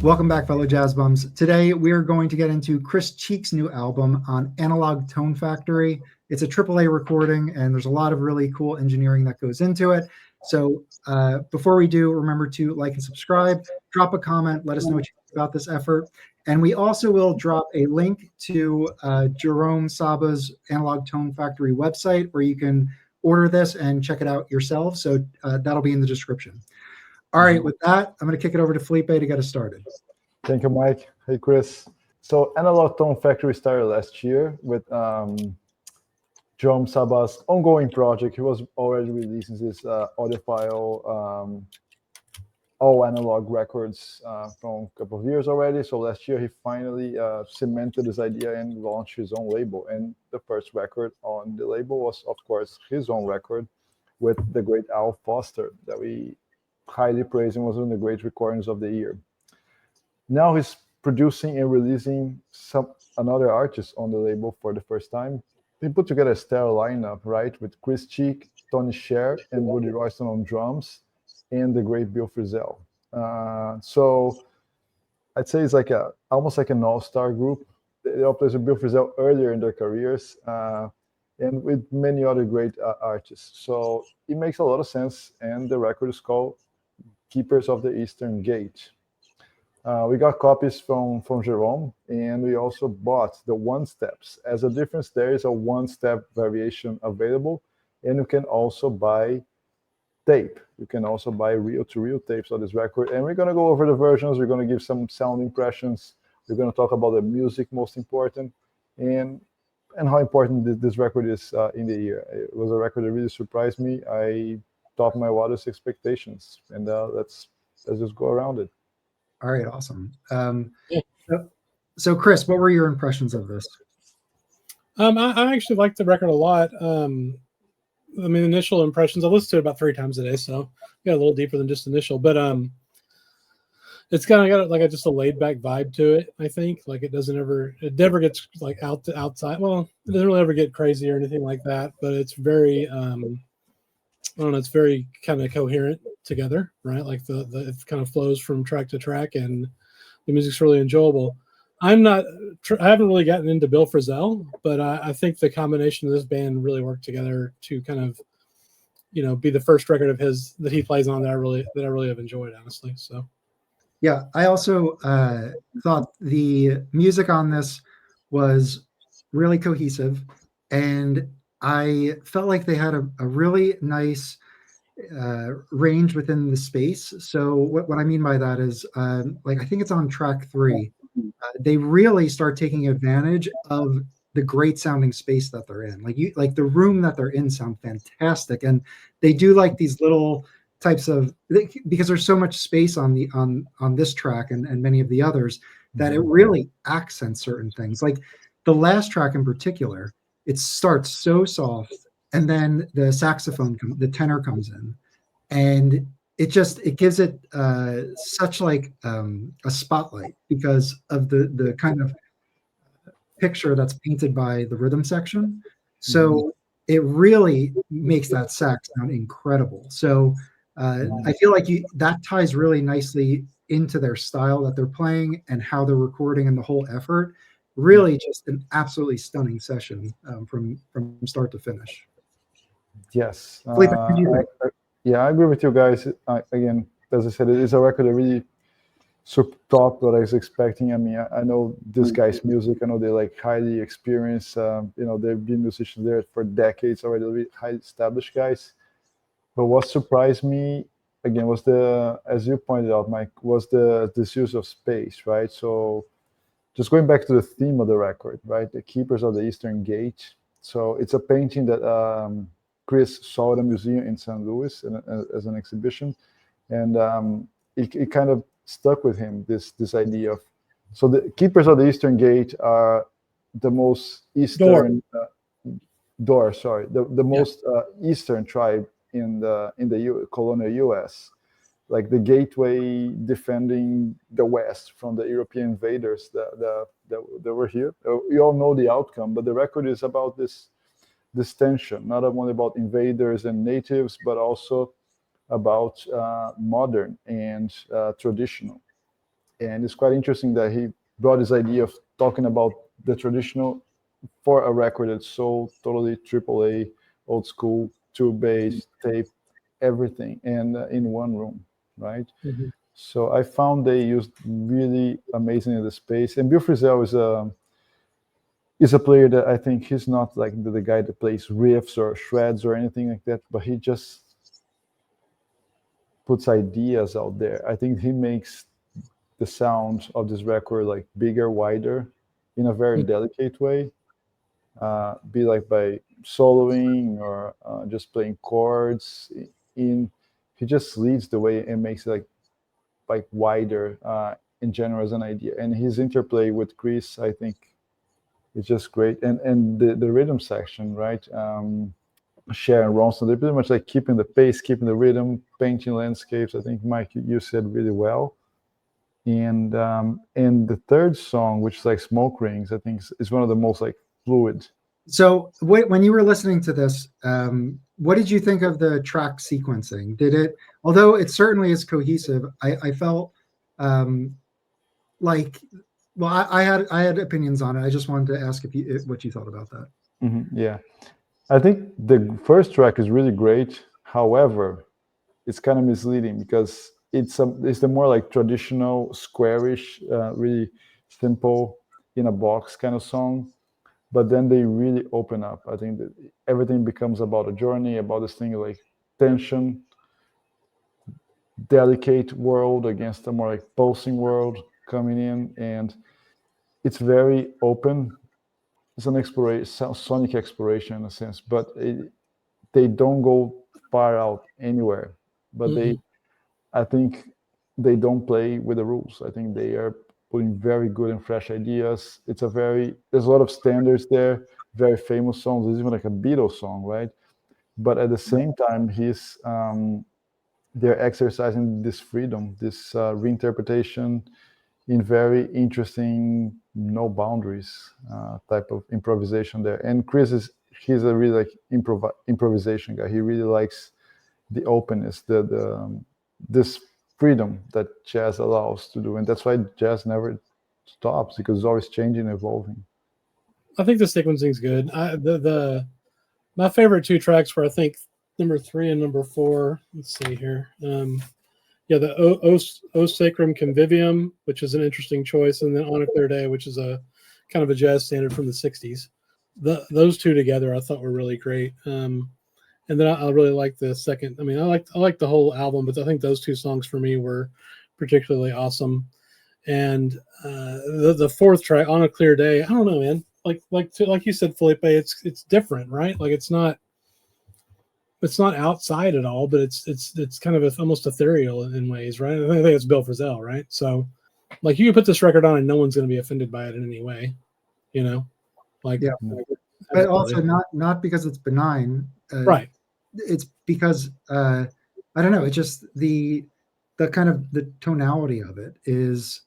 Welcome back, fellow jazz bums. Today, we are going to get into Chris Cheek's new album on Analog Tone Factory. It's a AAA recording, and there's a lot of really cool engineering that goes into it. So before we do, remember to like and subscribe, drop a comment, let us know what you think about this effort. And we also will drop a link to Jerome Saba's Analog Tone Factory website, where you can order this and check it out yourself. So that'll be in the description. All right, with that, I'm going to kick it over to Felipe to get us started. Thank you, Mike. Hey, Chris. So Analog Tone Factory started last year with Jerome Saba's ongoing project. He was already releasing this audiophile, all analog records from a couple of years already. So last year, he finally cemented his idea and launched his own label. And the first record on the label was, of course, his own record with the great Al Foster that we highly praise and was one of the great recordings of the year. Now he's producing and releasing another artist on the label for the first time. He put together a stellar lineup, right, with Chris Cheek, Tony Scher, and Woody Royston on drums, and the great Bill Frisell. So I'd say it's like almost like an all-star group. They all played with Bill Frisell earlier in their careers, and with many other great artists. So it makes a lot of sense, and the record is called Keepers of the Eastern Gate. We got copies from Jerome, and we also bought the one steps. As a difference, there is a one-step variation available, and you can also buy tape. You can also buy reel-to-reel tapes of this record, and we're going to go over the versions. We're going to give some sound impressions. We're going to talk about the music, most important, and how important this record is in the year. It was a record that really surprised me. I topped my wildest expectations, and let's just go around it. All right, awesome. So Chris, what were your impressions of this? I actually liked the record a lot. I mean, initial impressions, I listened to it about 3 times a day, so got a little deeper than just initial. But it's kind of got like just a laid back vibe to it. I think like it never gets like outside. Well, it doesn't really ever get crazy or anything like that. But it's very I don't know, it's very kind of coherent together, right? Like it kind of flows from track to track, and the music's really enjoyable. I haven't really gotten into Bill Frisell, but I think the combination of this band really worked together to kind of, be the first record of his that he plays on that I really have enjoyed, honestly. So, yeah, I also thought the music on this was really cohesive, and I felt like they had a really nice range within the space. So what I mean by that is, like, I think it's on track 3. They really start taking advantage of the great sounding space that they're in. Like the room that they're in sound fantastic, and they do like these little types of, because there's so much space on this track and many of the others, that it really accents certain things. Like the last track in particular, it starts so soft, and then the saxophone, the tenor comes in, and it gives it such like a spotlight because of the kind of picture that's painted by the rhythm section. So it really makes that sax sound incredible. So I feel like that ties really nicely into their style that they're playing and how they're recording and the whole effort. Really just an absolutely stunning session from start to finish. Yes. Felipe, I agree with you guys. Again, as I said, it is a record that really topped what I was expecting. I mean, I know this guy's music. I know they're like highly experienced. They've been musicians there for decades already, really highly established guys. But what surprised me, again, was as you pointed out, Mike, was this use of space, right? So just going back to the theme of the record, right? The Keepers of the Eastern Gate. So it's a painting that Chris saw at a museum in St. Louis as an exhibition. And it kind of stuck with him, this idea of, so the Keepers of the Eastern Gate are the most eastern the most eastern tribe in the colonial U.S., like the gateway defending the West from the European invaders that were here. We all know the outcome, but the record is about this tension, not only about invaders and natives, but also about modern and traditional. And it's quite interesting that he brought this idea of talking about the traditional for a record that's so totally AAA, old school, two bass, tape, everything, and in one room, right? Mhm. So I found they used really amazingly the space. And Bill Frisell is a player that I think he's not like the guy that plays riffs or shreds or anything like that, but he just puts ideas out there. I think he makes the sound of this record like bigger, wider, in a very delicate way. Be like by soloing or just playing chords. In he just leads the way and makes it like wider in general as an idea. And his interplay with Chris, I think, is just great. And the rhythm section, right? Sharon Ronson, they're pretty much like keeping the pace, keeping the rhythm, painting landscapes. I think Mike, you said really well. And the third song, which is like Smoke Rings, I think is one of the most like fluid. So when you were listening to this, what did you think of the track sequencing? Did it, although it certainly is cohesive, I felt like, well, I had opinions on it. I just wanted to ask what you thought about that. Mm-hmm, yeah, I think the first track is really great. However, it's kind of misleading because it's the more like traditional squarish, really simple in a box kind of song. But then they really open up. I think that everything becomes about a journey, about this thing like tension, delicate world against a more like pulsing world coming in, and it's very open. It's an exploration, sonic exploration in a sense, but they don't go far out anywhere. But I think they don't play with the rules. I think they are putting very good and fresh ideas. There's a lot of standards there, very famous songs. There's even like a Beatles song, right? But at the same time, they're exercising this freedom, this reinterpretation in very interesting, no boundaries type of improvisation there. And he's a really like improvisation guy. He really likes the openness, this freedom that jazz allows to do, and that's why jazz never stops because it's always changing, evolving. I think the sequencing is good. My favorite two tracks were, I think, number 3 and number 4. Let's see here. The O Sacrum Convivium, which is an interesting choice, and then On a Clear Day, which is a kind of a jazz standard from the 60s. Those two together I thought were really great. And then I really like the second. I mean, I like the whole album, but I think those two songs for me were particularly awesome. And the fourth track, On a Clear Day, I don't know, man. Like you said, Felipe, it's different, right? Like it's not outside at all, but it's kind of almost ethereal in ways, right? I think it's Bill Frisell, right? So, like, you can put this record on and no one's going to be offended by it in any way, you know? Like, yeah, but also not because it's benign, right? It's because I don't know. It's just the kind of the tonality of it is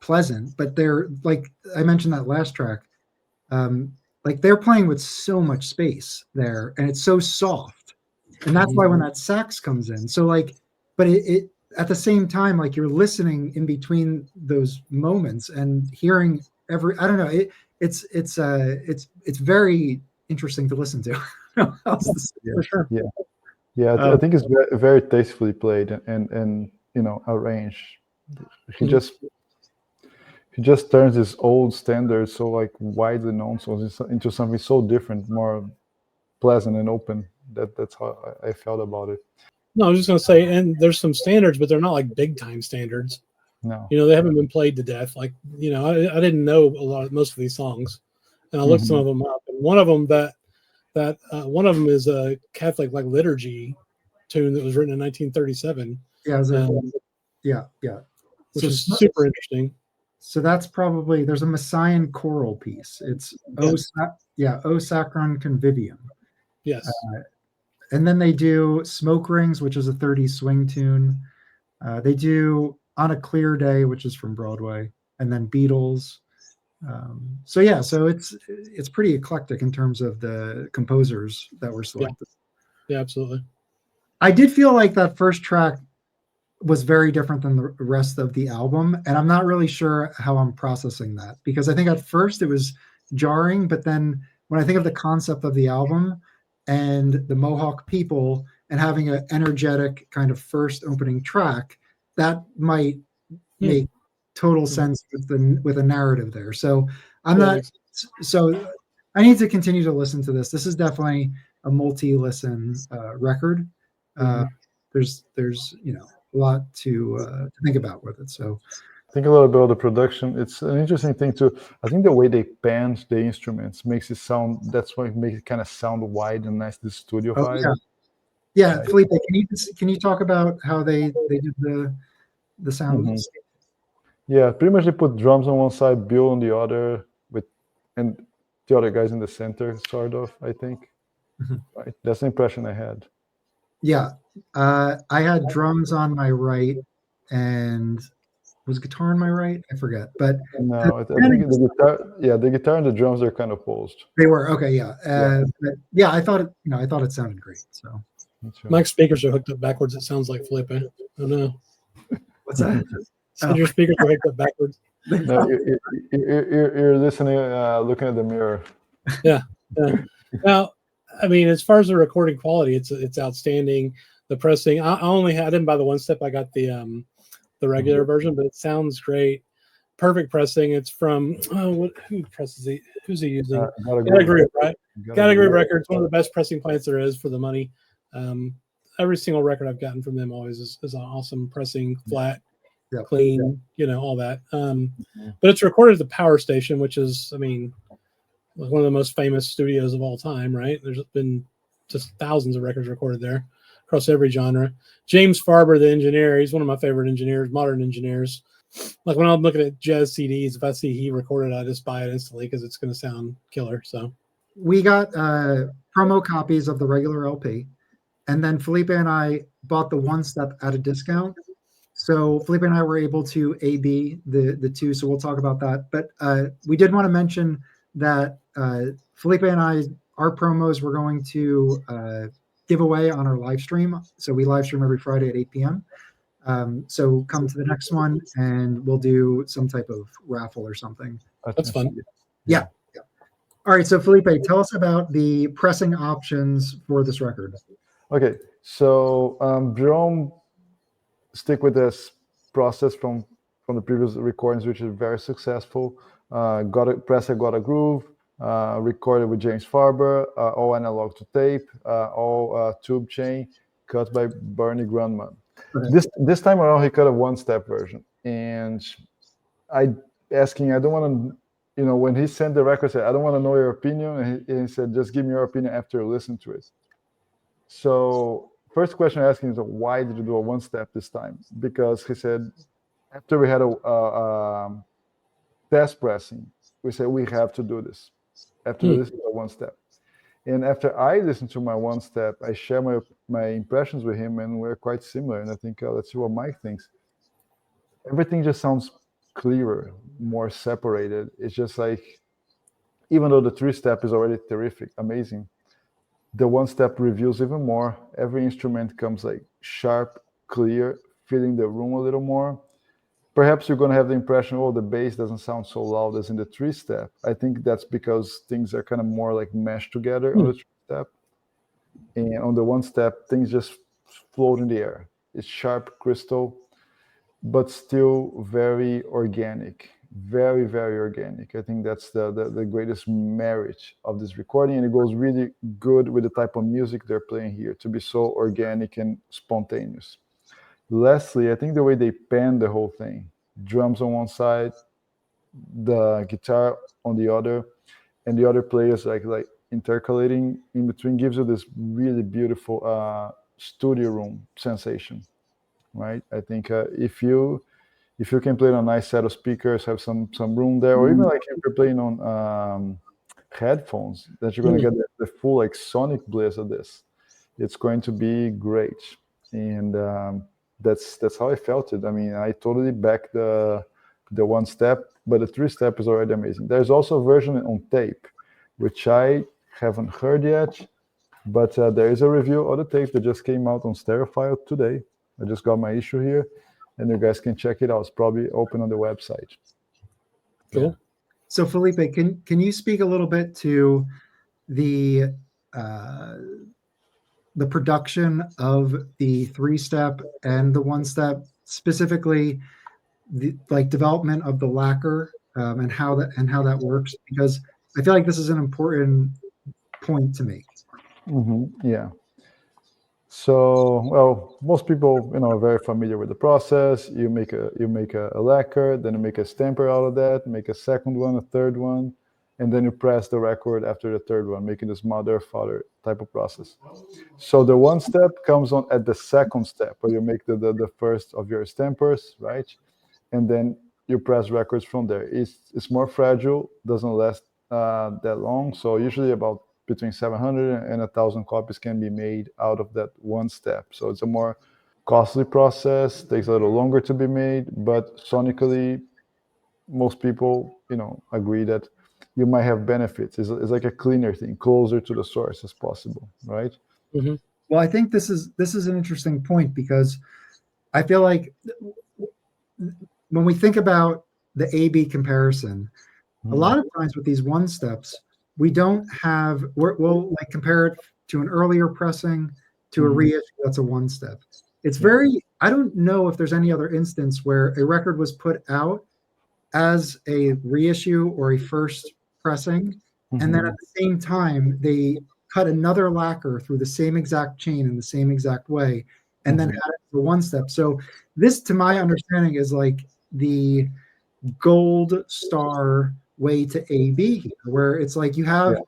pleasant, but they're like I mentioned that last track. Like they're playing with so much space there, and it's so soft, and that's why when that sax comes in, so like, but it at the same time, like you're listening in between those moments and hearing every. I don't know. It's very interesting to listen to. For sure. Yeah. I think it's very, very tastefully played and arranged. He just turns his old standards so like widely known songs into something so different, more pleasant and open. That's how I felt about it. No, I was just going to say, and there's some standards, but they're not like big time standards. No, they haven't been played to death. Like, I didn't know most of these songs, and I looked some of them up. And one of them one of them is a Catholic like liturgy tune that was written in 1937. Yeah, which is super interesting. So that's probably there's a Messian choral piece. It's O Sacrum Convivium. Yes. And then they do Smoke Rings, which is a 30s swing tune. They do On a Clear Day, which is from Broadway, and then Beatles. So it's pretty eclectic in terms of the composers that were selected. Yeah, absolutely. I did feel like that first track was very different than the rest of the album, and I'm not really sure how I'm processing that, because I think at first it was jarring, but then when I think of the concept of the album and the Mohawk people and having an energetic kind of first opening track, that might make total sense with a narrative there. So I'm Yeah, not. makes So I need to continue to listen to this. This is definitely a multi-listen record. There's a lot to think about with it. So Think a little bit about the production. It's an interesting thing too. I think the way they pan the instruments makes it sound. That's why it makes it kind of sound wide and nice. The studio vibe. yeah, Right. Felipe, can you talk about how they did the sound? Mhm. Yeah, pretty much they put drums on one side, Bill on the other, and the other guys in the center, sort of. I think. Mhm. Right. That's the impression I had. Yeah, I had drums on my right, and was guitar on my right? I forget, but No, I think the guitar. Yeah, the guitar and the drums are kind of opposed. they were okay. Yeah, Yeah. but yeah, I thought it sounded great. So Mike's speakers are hooked up backwards. It sounds like Felipe. Oh no. what's that? Said your speakers are hooked up backwards. No, you're listening, looking at the mirror. Yeah. Now, I mean, as far as the recording quality, it's outstanding. The pressing, I didn't buy the one step. I got the regular version, but it sounds great. Perfect pressing. It's from who presses it? Who's he using? Gotta Groove, right? Gotta Groove Records, one of the best pressing plants there is for the money. Every single record I've gotten from them always is an awesome pressing, flat, clean, all that. But it's recorded at the Power Station, which is, I mean, one of the most famous studios of all time, right? There's been just thousands of records recorded there across every genre. James Farber, the engineer, he's one of my favorite engineers, modern engineers. Like when I'm looking at jazz CDs, if I see he recorded, I just buy it instantly because it's going to sound killer. So we got promo copies of the regular LP, and then Felipe and I bought the one step at a discount. So Felipe and I were able to AB the two. So we'll talk about that. But we did want to mention that Felipe and I, our promos we're going to give away on our live stream. So we live stream every Friday at 8 p.m. So come to the next one and we'll do some type of raffle or something. that's fun. Yeah. All right. So Felipe, tell us about the pressing options for this record. Okay, so Jerome stick with this process from the previous recordings, which is very successful. Presser got a groove. Recorded with James Farber, all analog to tape, all tube chain, cut by Bernie Grundman. Okay. This time around, he cut a one-step version, and I don't want to, when he sent the record, I said, I don't want to know your opinion, and he said, just give me your opinion after you listen to it. So first question I'm asking is, why did you do a one-step this time? Because he said, after we had a test pressing, we said, we have to do this. After we listened to one step. And after I listened to my one step, I share my impressions with him, and we're quite similar. And I think, let's see what Mike thinks. Everything just sounds clearer, more separated. It's just like, even though the three-step is already terrific, amazing, the one step reveals even more. Every instrument comes like sharp, clear, filling the room a little more. Perhaps you're going to have the impression, oh, the bass doesn't sound so loud as in the three-step. I think that's because things are kind of more like meshed together on the three-step. And on the one-step, things just float in the air. It's sharp, crystal, but still very organic. Very, very organic. I think that's the greatest merit of this recording, and it goes really good with the type of music they're playing here, to be so organic and spontaneous. Lastly, I think the way they pan the whole thing, drums on one side, the guitar on the other, and the other players like intercalating in between, gives you this really beautiful studio room sensation, right? I think if you can play on a nice set of speakers, have some room there, or even like if you're playing on headphones, that you're going to get the full like sonic bliss of this. It's going to be great, and that's how I felt it. I mean, I totally back the one step, but the three step is already amazing. There's also a version on tape, which I haven't heard yet, but there is a review of the tape that just came out on Stereophile today. I just got my issue here, and you guys can check it out. It's probably open on the website. Cool. Yeah. So Felipe, can you speak a little bit to the production of the 3-step and the 1-step, specifically the development of the lacquer, and how that works? Because I feel like this is an important point to make. Yeah. So, well, most people, are very familiar with the process. You make a lacquer, then you make a stamper out of that, make a second one, a third one, and then you press the record after the third one, making this mother father type of process. So the 1-step comes on at the second step, where you make the first of your stampers, right? And then you press records from there. It's more fragile, doesn't last that long. So usually about between 700 and 1,000 copies can be made out of that 1-step. So it's a more costly process, takes a little longer to be made, but sonically, most people, agree that you might have benefits. It's like a cleaner thing, closer to the source as possible, right? Mm-hmm. Well, I think this is an interesting point, because I feel like when we think about the A/B comparison, a lot of times with these 1-steps, we don't have, we'll compare it to an earlier pressing, to a reissue that's a 1-step. It's very, I don't know if there's any other instance where a record was put out as a reissue or a first pressing, and then at the same time they cut another lacquer through the same exact chain in the same exact way, and then had it for 1-step. So this, to my understanding, is like the gold star way to A/B here, where it's like you have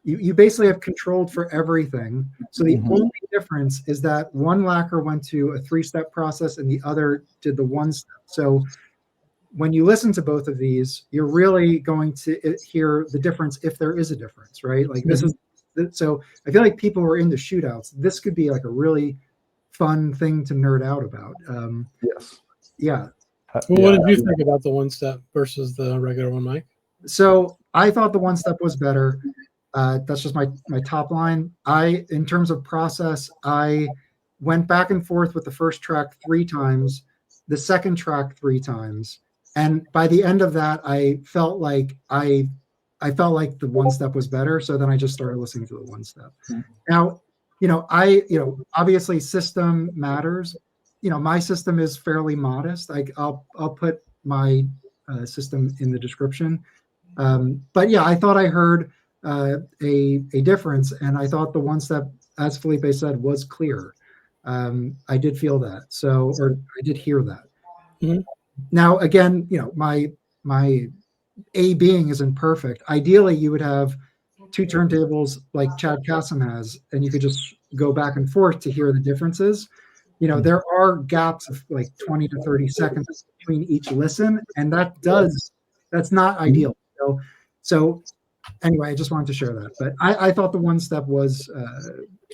you basically have controlled for everything. So the only difference is that one lacquer went to a 3-step process and the other did the 1-step. So when you listen to both of these, you're really going to hear the difference, if there is a difference, right? Like this is, so I feel like people who are into shootouts, this could be like a really fun thing to nerd out about. Yes. Yeah. Well, what did you think about the 1-step versus the regular one, Mike? So I thought the 1-step was better. That's just my top line. In terms of process, I went back and forth with the first track 3 times, the second track 3 times, and by the end of that, I felt like the 1-step was better. So then I just started listening to the 1-step. Now, obviously system matters. My system is fairly modest. I'll put my system in the description. But yeah, I thought I heard a difference, and I thought the 1-step, as Felipe said, was clear. I did feel that, or I did hear that. Mm-hmm. Now, again, my A being isn't perfect. Ideally, you would have 2 turntables like Chad Kassem has, and you could just go back and forth to hear the differences. There are gaps of like 20 to 30 seconds between each listen, and that's not ideal. So anyway, I just wanted to share that. But I thought the 1-step was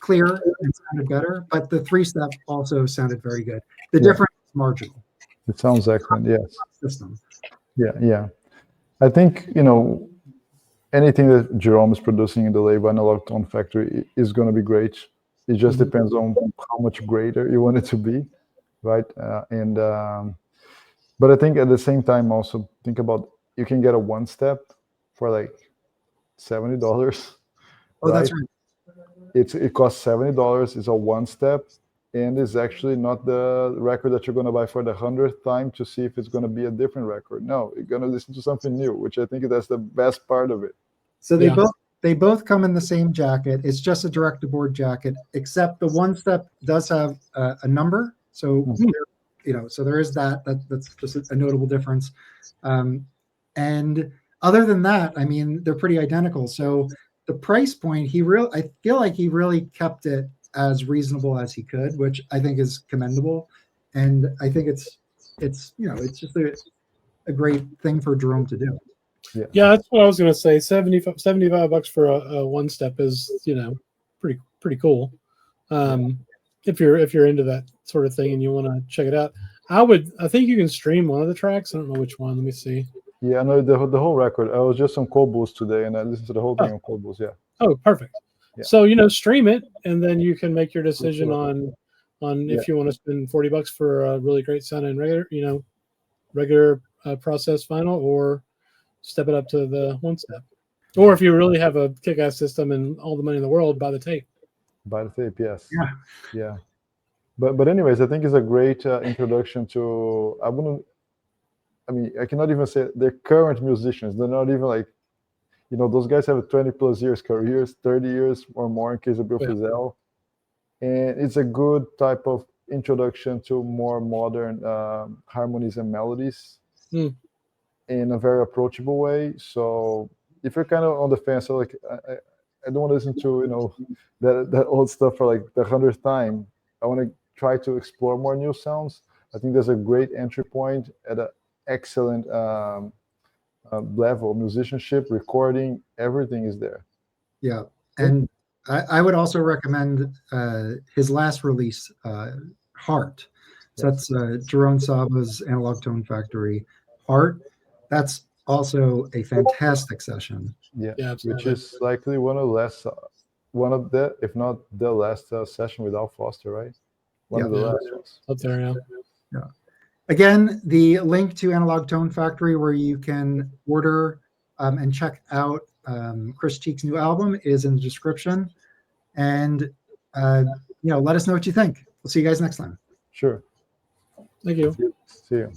clear and sounded better, but the 3-step also sounded very good. The difference is marginal. It sounds excellent. Yes. System. Yeah. I think, anything that Jerome is producing in the label Analog Tone Factory is going to be great. It just depends on how much greater you want it to be, right? But I think at the same time, also think about, you can get a 1-step for like $70. Oh, right? That's right. It costs $70. It's a 1-step, and it's actually not the record that you're going to buy for the 100th time to see if it's going to be a different record. No, you're going to listen to something new, which I think that's the best part of it. So they both come in the same jacket. It's just a direct-to-board jacket, except the 1-step does have a number. So so there is that. That's just a notable difference. And other than that, I mean, they're pretty identical. So the price point, I feel like he really kept it as reasonable as he could, which I think is commendable. And I think it's just a great thing for Jerome to do. Yeah, that's what I was going to say. $75 for a 1-step is, pretty cool. If you're into that sort of thing and you want to check it out, I think you can stream one of the tracks. I don't know which one. Let me see. Yeah, no, the whole record. I was just on Cold Boost today, and I listened to the whole thing on Cold Boost. Yeah. Oh, perfect. Yeah. So stream it, and then you can make your decision on on if you want to spend $40 for a really great sound and regular process Final, or step it up to the one step. Or if you really have a kick-ass system and all the money in the world, buy the tape. Buy the tape, yes. Yeah. Yeah. But anyways, I think it's a great introduction to, I cannot even say they're current musicians. They're not even like, those guys have 20 plus years careers, 30 years or more in case of Bill Frisell. And it's a good type of introduction to more modern harmonies and melodies in a very approachable way. So if you're kind of on the fence, so like I don't want to listen to that old stuff for like the 100th time. I want to try to explore more new sounds. I think there's a great entry point at an excellent level. Musicianship, recording, everything is there. Yeah, and I would also recommend his last release, Heart. So that's Jerome Saba's Analog Tone Factory, Heart. That's also a fantastic session. Yeah, absolutely. Which is likely one of the, if not the last session with Al Foster, right? One of the last ones. Up there, yeah. Again, the link to Analog Tone Factory, where you can order and check out Chris Cheek's new album, is in the description. And let us know what you think. We'll see you guys next time. Sure. Thank you. See you.